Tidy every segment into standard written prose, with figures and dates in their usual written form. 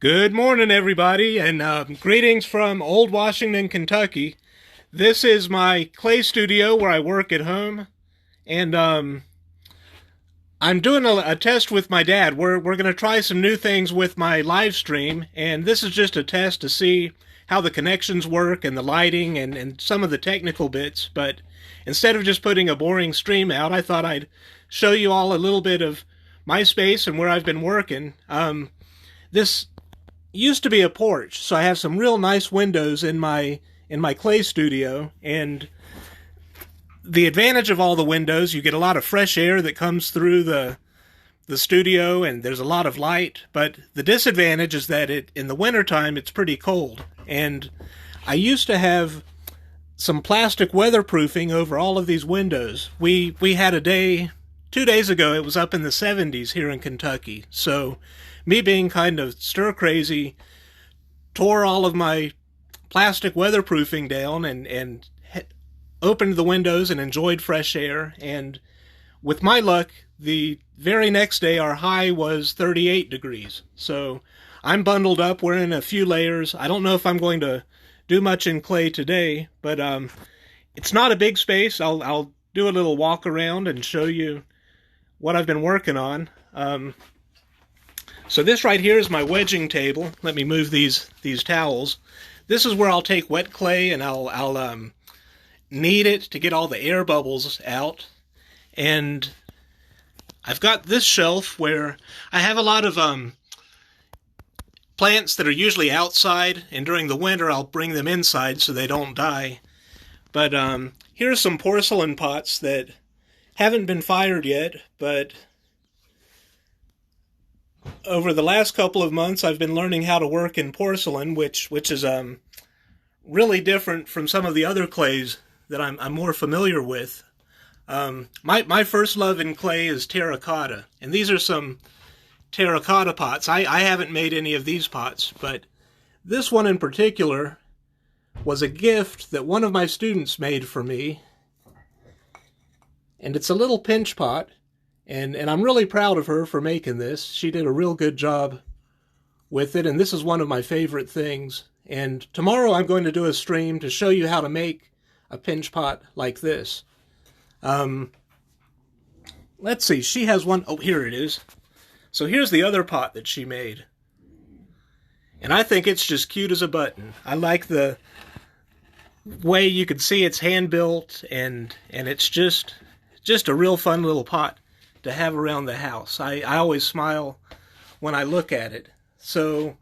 Good morning, everybody, and greetings from Old Washington, Kentucky. This is my clay studio where I work at home, and I'm doing a test with my dad. We're going to try some new things with my live stream, and this is just a test to see how the connections work and the lighting and some of the technical bits. But instead of just putting a boring stream out, I thought I'd show you all a little bit of my space and where I've been working. This used to be a porch, so I have some real nice windows in my clay studio, and the advantage of all the windows, you get a lot of fresh air that comes through the studio, and there's a lot of light. But the disadvantage is that in the wintertime it's pretty cold, and I used to have some plastic weatherproofing over all of these windows. We had a day 2 days ago, it was up in the 70s here in Kentucky, so me being kind of stir-crazy, tore all of my plastic weatherproofing down and opened the windows and enjoyed fresh air. And with my luck, the very next day our high was 38 degrees. So I'm bundled up, wearing a few layers. I don't know if I'm going to do much in clay today, but it's not a big space. I'll do a little walk around and show you what I've been working on. So this right here is my wedging table. Let me move these towels. This is where I'll take wet clay and I'll knead it to get all the air bubbles out. And I've got this shelf where I have a lot of plants that are usually outside, and during the winter I'll bring them inside so they don't die. But here's some porcelain pots that haven't been fired yet, but over the last couple of months I've been learning how to work in porcelain, which is really different from some of the other clays that I'm more familiar with. My first love in clay is terracotta, and these are some terracotta pots. I haven't made any of these pots, but this one in particular was a gift that one of my students made for me, and it's a little pinch pot. And I'm really proud of her for making this. She did a real good job with it, and this is one of my favorite things. And tomorrow I'm going to do a stream to show you how to make a pinch pot like this. Let's see, she has one. Oh, here it is. So here's the other pot that she made. And I think it's just cute as a button. I like the way you can see it's hand-built, and it's just a real fun little pot to have around the house. I always smile when I look at it. So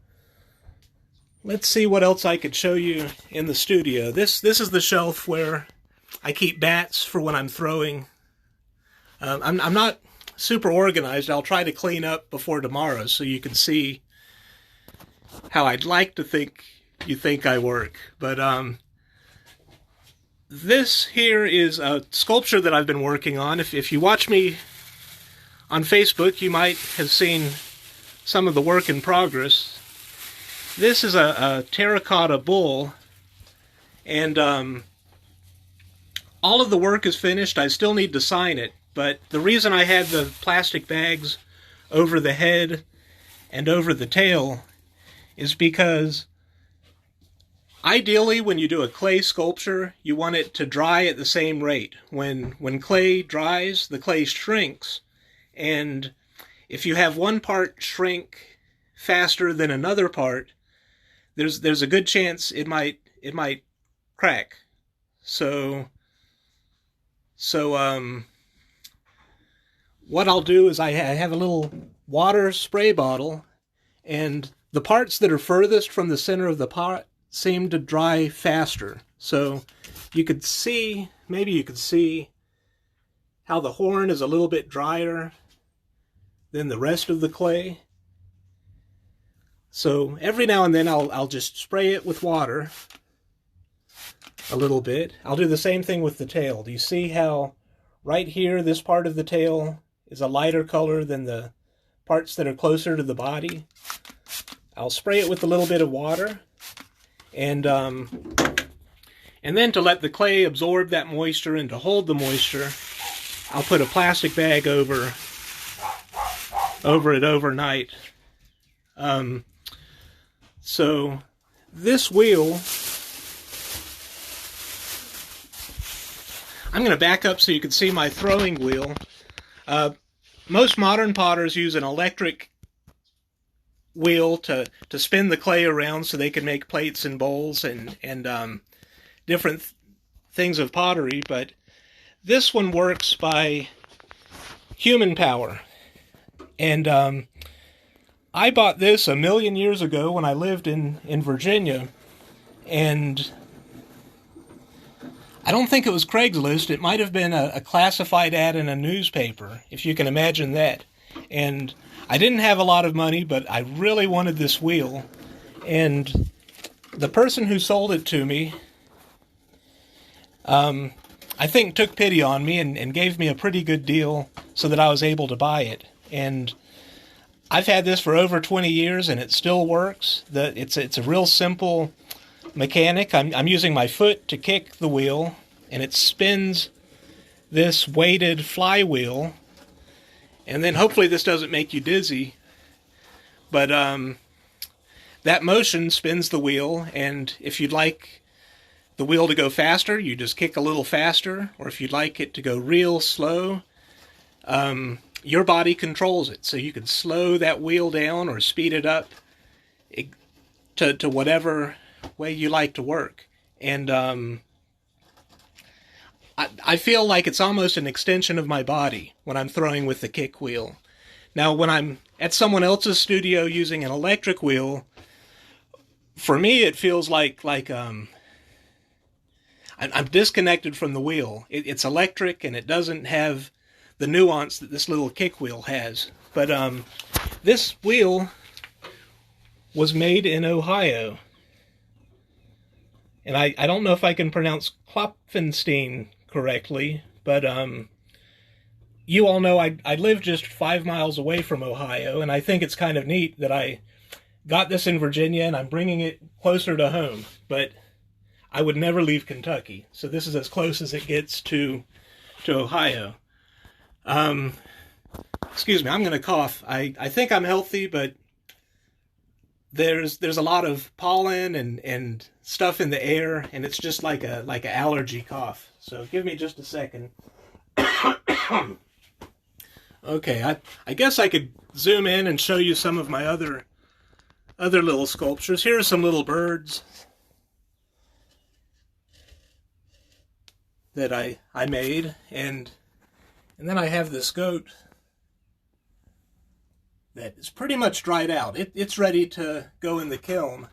let's see what else I could show you in the studio. This is the shelf where I keep bats for when I'm throwing. I'm not super organized. I'll try to clean up before tomorrow so you can see how I'd like to think you think I work. But this here is a sculpture that I've been working on. If you watch me on Facebook, you might have seen some of the work in progress. This is a terracotta bull, and all of the work is finished. I still need to sign it, but the reason I had the plastic bags over the head and over the tail is because ideally when you do a clay sculpture, you want it to dry at the same rate. When clay dries, the clay shrinks. And if you have one part shrink faster than another part, there's a good chance it might crack. So what I'll do is I have a little water spray bottle, and the parts that are furthest from the center of the pot seem to dry faster. So you could see, maybe you could see how the horn is a little bit drier than the rest of the clay. So every now and then I'll just spray it with water a little bit. I'll do the same thing with the tail. Do you see how right here this part of the tail is a lighter color than the parts that are closer to the body? I'll spray it with a little bit of water, and then to let the clay absorb that moisture and to hold the moisture, I'll put a plastic bag over it overnight. So this wheel, I'm going to back up so you can see my throwing wheel. Most modern potters use an electric wheel to spin the clay around so they can make plates and bowls and different things of pottery, but this one works by human power. And I bought this a million years ago when I lived in Virginia, and I don't think it was Craigslist. It might have been a classified ad in a newspaper, if you can imagine that. And I didn't have a lot of money, but I really wanted this wheel. And the person who sold it to me, I think took pity on me and gave me a pretty good deal so that I was able to buy it. And I've had this for over 20 years and it still works. It's a real simple mechanic. I'm using my foot to kick the wheel, and it spins this weighted flywheel. And then hopefully this doesn't make you dizzy, but that motion spins the wheel, and if you'd like the wheel to go faster, you just kick a little faster, or if you'd like it to go real slow, your body controls it. So you can slow that wheel down or speed it up to whatever way you like to work. And I feel like it's almost an extension of my body when I'm throwing with the kick wheel. Now, when I'm at someone else's studio using an electric wheel, for me it feels like I'm disconnected from the wheel. It's electric and it doesn't have the nuance that this little kick wheel has. But this wheel was made in Ohio. And I don't know if I can pronounce Klopfenstein correctly, but you all know I live just 5 miles away from Ohio, and I think it's kind of neat that I got this in Virginia and I'm bringing it closer to home. But I would never leave Kentucky, so this is as close as it gets to Ohio. Excuse me, I'm going to cough. I think I'm healthy, but there's a lot of pollen and stuff in the air, and it's just like an allergy cough. So give me just a second. Okay, I guess I could zoom in and show you some of my other little sculptures. Here are some little birds that I made, and then I have this goat that is pretty much dried out. It's ready to go in the kiln.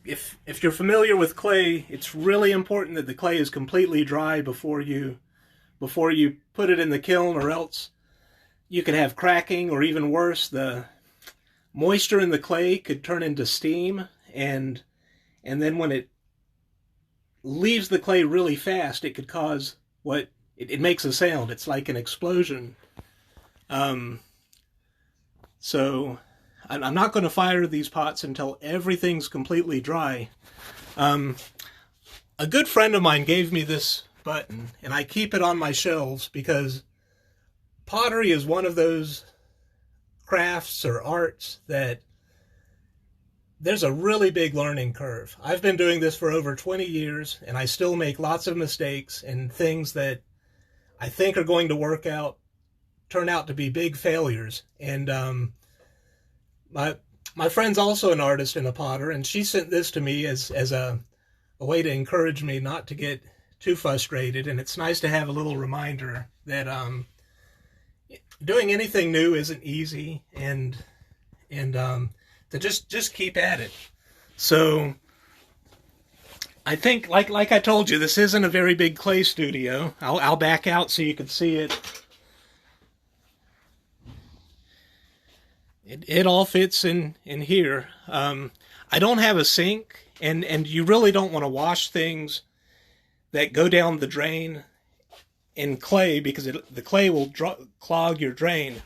If you're familiar with clay, it's really important that the clay is completely dry before you put it in the kiln, or else you could have cracking, or even worse, the moisture in the clay could turn into steam, and then when it leaves the clay really fast, it could cause it makes a sound. It's like an explosion. So I'm not going to fire these pots until everything's completely dry. A good friend of mine gave me this button, and I keep it on my shelves because pottery is one of those crafts or arts that there's a really big learning curve. I've been doing this for over 20 years, and I still make lots of mistakes, and things that I think are going to turn out to be big failures. And my friend's also an artist and a potter, and she sent this to me as a way to encourage me not to get too frustrated. And it's nice to have a little reminder that doing anything new isn't easy, and to just keep at it. So I think, like I told you, this isn't a very big clay studio. I'll back out so you can see it. It all fits in here. I don't have a sink, and you really don't want to wash things that go down the drain in clay, because the clay will clog your drain.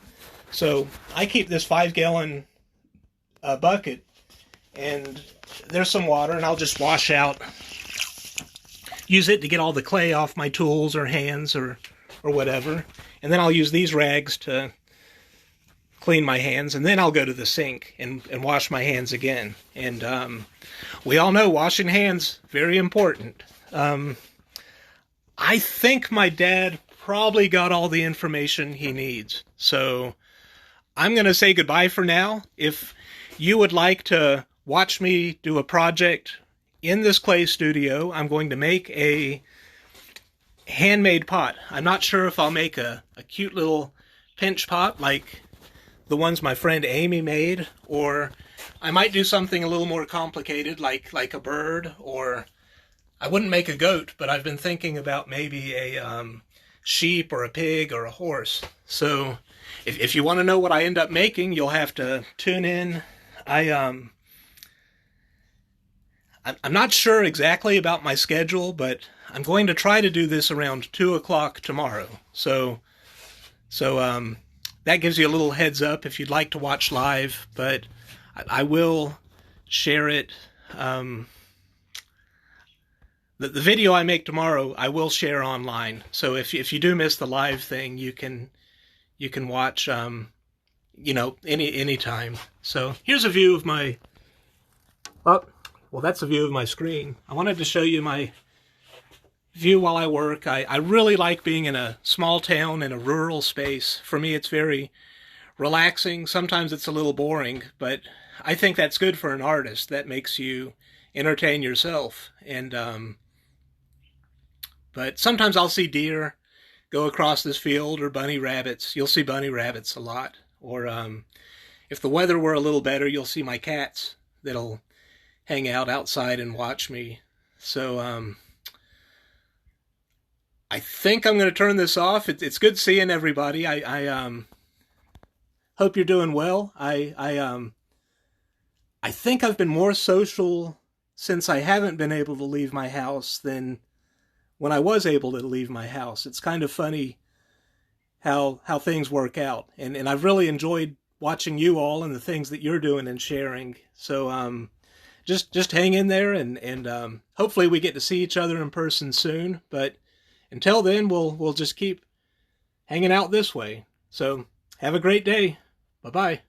So I keep this 5-gallon bucket, and there's some water, and I'll just use it to get all the clay off my tools or hands or whatever. And then I'll use these rags to clean my hands, and then I'll go to the sink and wash my hands again. And we all know washing hands, very important. I think my dad probably got all the information he needs. So I'm going to say goodbye for now. If you would like to watch me do a project in this clay studio, I'm going to make a handmade pot. I'm not sure if I'll make a cute little pinch pot like the ones my friend Amy made, or I might do something a little more complicated like a bird, or I wouldn't make a goat, but I've been thinking about maybe a sheep or a pig or a horse. So if you want to know what I end up making, you'll have to tune in. I'm not sure exactly about my schedule, but I'm going to try to do this around 2 o'clock tomorrow. So that gives you a little heads up if you'd like to watch live, but I will share it. The video I make tomorrow, I will share online. So if you do miss the live thing, you can watch, any time. So here's a view of my, well, that's a view of my screen. I wanted to show you my view while I work. I really like being in a small town, in a rural space. For me, it's very relaxing. Sometimes it's a little boring, but I think that's good for an artist. That makes you entertain yourself. And but sometimes I'll see deer go across this field, or bunny rabbits. You'll see bunny rabbits a lot. Or if the weather were a little better, you'll see my cats that'll hang out outside and watch me. So I think I'm going to turn this off. It's good seeing everybody. I hope you're doing well. I think I've been more social since I haven't been able to leave my house than when I was able to leave my house. It's kind of funny how things work out. And I've really enjoyed watching you all and the things that you're doing and sharing. So just hang in there, and hopefully we get to see each other in person soon. But until then, we'll just keep hanging out this way. So have a great day. Bye-bye.